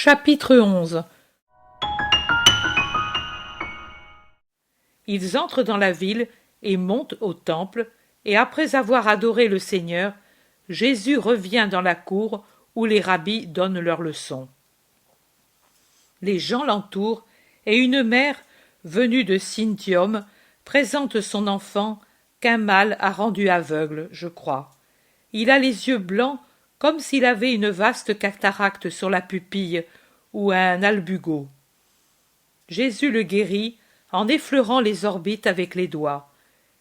Chapitre 11. Ils entrent dans la ville et montent au temple, et après avoir adoré le Seigneur, Jésus revient dans la cour où les rabbis donnent leurs leçons. Les gens l'entourent, et une mère, venue de Cyntium, présente son enfant qu'un mal a rendu aveugle, je crois. Il a les yeux blancs comme s'il avait une vaste cataracte sur la pupille ou un albugo. Jésus le guérit en effleurant les orbites avec les doigts,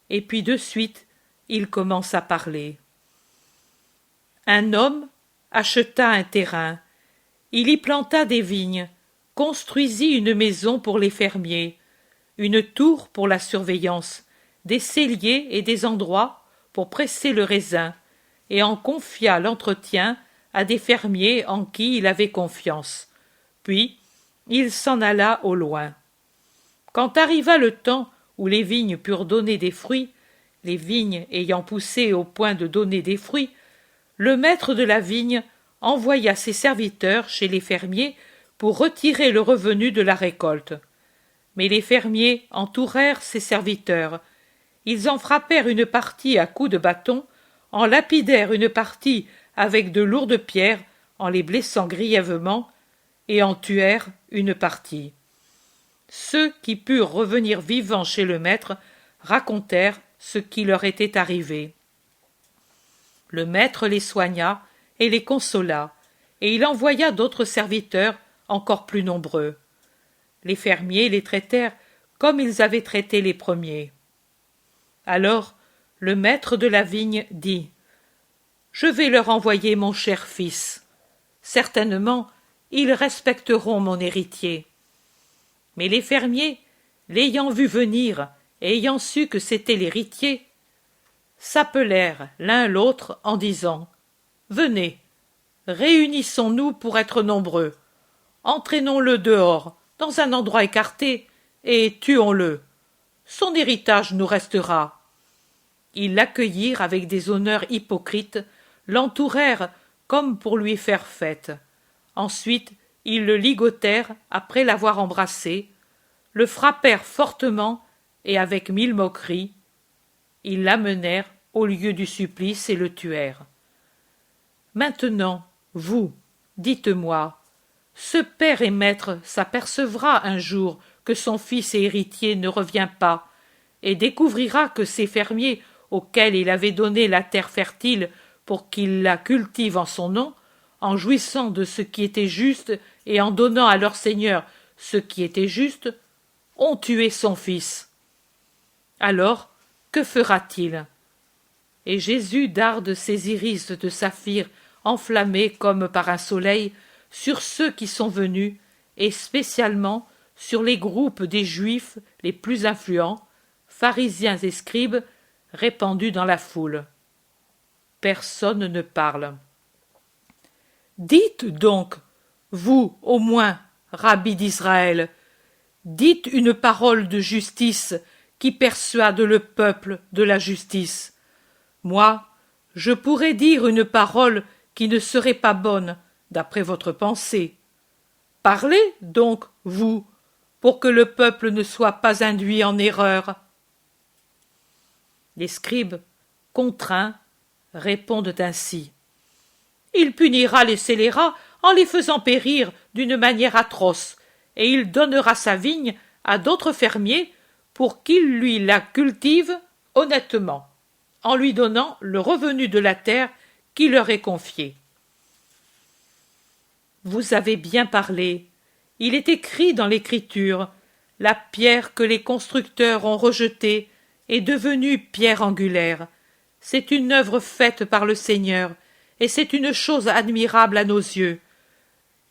et puis de suite il commence à parler. Un homme acheta un terrain, il y planta des vignes, construisit une maison pour les fermiers, une tour pour la surveillance, des celliers et des endroits pour presser le raisin, et en confia l'entretien à des fermiers en qui il avait confiance. Puis il s'en alla au loin. Quand arriva le temps où les vignes purent donner des fruits, les vignes ayant poussé au point de donner des fruits, le maître de la vigne envoya ses serviteurs chez les fermiers pour retirer le revenu de la récolte. Mais les fermiers entourèrent ces serviteurs. Ils en frappèrent une partie à coups de bâton, en lapidèrent une partie avec de lourdes pierres, en les blessant grièvement, et en tuèrent une partie. Ceux qui purent revenir vivants chez le maître racontèrent ce qui leur était arrivé. Le maître les soigna et les consola, et il envoya d'autres serviteurs encore plus nombreux. Les fermiers les traitèrent comme ils avaient traité les premiers. Alors le maître de la vigne dit : « Je vais leur envoyer mon cher fils. Certainement, ils respecteront mon héritier. » Mais les fermiers, l'ayant vu venir et ayant su que c'était l'héritier, s'appelèrent l'un l'autre en disant : « Venez, réunissons-nous pour être nombreux. Entraînons-le dehors, dans un endroit écarté, et tuons-le. Son héritage nous restera. » Ils l'accueillirent avec des honneurs hypocrites, l'entourèrent comme pour lui faire fête. Ensuite, ils le ligotèrent après l'avoir embrassé, le frappèrent fortement et avec 1000 moqueries. Ils l'amenèrent au lieu du supplice et le tuèrent. Maintenant, vous, dites-moi, ce père et maître s'apercevra un jour que son fils et héritier ne revient pas, et découvrira que ces fermiers auxquels il avait donné la terre fertile pour qu'ils la cultivent en son nom, en jouissant de ce qui était juste et en donnant à leur seigneur ce qui était juste, ont tué son fils. Alors, que fera-t-il ? Et Jésus darde ses iris de saphir enflammés comme par un soleil sur ceux qui sont venus, et spécialement sur les groupes des Juifs les plus influents, pharisiens et scribes, répandus dans la foule. Personne ne parle. Dites donc, vous au moins, rabbis d'Israël, dites une parole de justice qui persuade le peuple de la justice. Moi, je pourrais dire une parole qui ne serait pas bonne, d'après votre pensée. Parlez donc, vous, pour que le peuple ne soit pas induit en erreur. Les scribes, contraints, répondent ainsi. Il punira les scélérats en les faisant périr d'une manière atroce, et il donnera sa vigne à d'autres fermiers pour qu'ils lui la cultivent honnêtement, en lui donnant le revenu de la terre qui leur est confiée. Vous avez bien parlé. Il est écrit dans l'Écriture, la pierre que les constructeurs ont rejetée est devenue pierre angulaire. C'est une œuvre faite par le Seigneur, et c'est une chose admirable à nos yeux.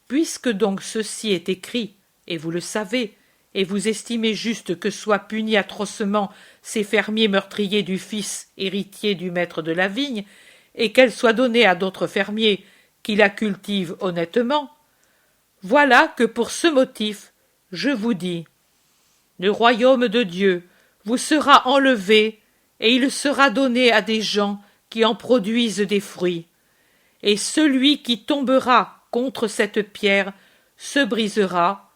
Puisque donc ceci est écrit, et vous le savez, et vous estimez juste que soient punis atrocement ces fermiers meurtriers du fils héritier du maître de la vigne, et qu'elle soit donnée à d'autres fermiers qui la cultivent honnêtement, voilà que pour ce motif, je vous dis, le royaume de Dieu vous sera enlevé, et il sera donné à des gens qui en produisent des fruits. Et celui qui tombera contre cette pierre se brisera,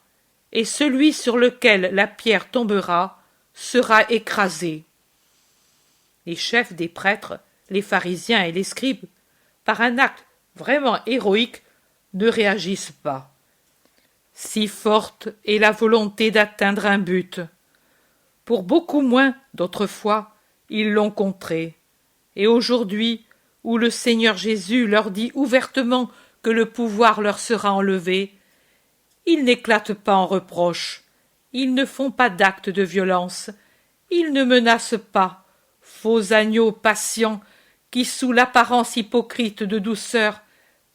et celui sur lequel la pierre tombera sera écrasé. Les chefs des prêtres, les pharisiens et les scribes, par un acte vraiment héroïque, ne réagissent pas. Si forte est la volonté d'atteindre un but. Pour beaucoup moins d'autrefois, ils l'ont contré. Et aujourd'hui, où le Seigneur Jésus leur dit ouvertement que le pouvoir leur sera enlevé, ils n'éclatent pas en reproches, ils ne font pas d'actes de violence, ils ne menacent pas, faux agneaux patients qui, sous l'apparence hypocrite de douceur,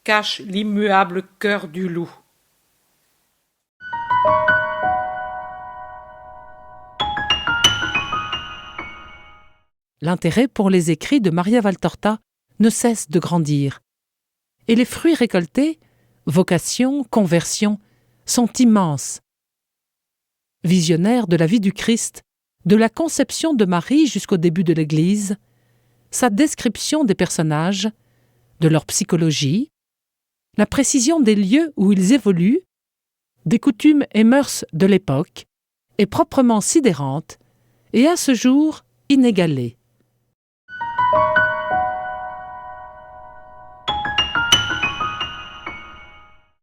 cachent l'immuable cœur du loup. L'intérêt pour les écrits de Maria Valtorta ne cesse de grandir. Et les fruits récoltés, vocation, conversion, sont immenses. Visionnaire de la vie du Christ, de la conception de Marie jusqu'au début de l'Église, sa description des personnages, de leur psychologie, la précision des lieux où ils évoluent, des coutumes et mœurs de l'époque, est proprement sidérante et à ce jour inégalée.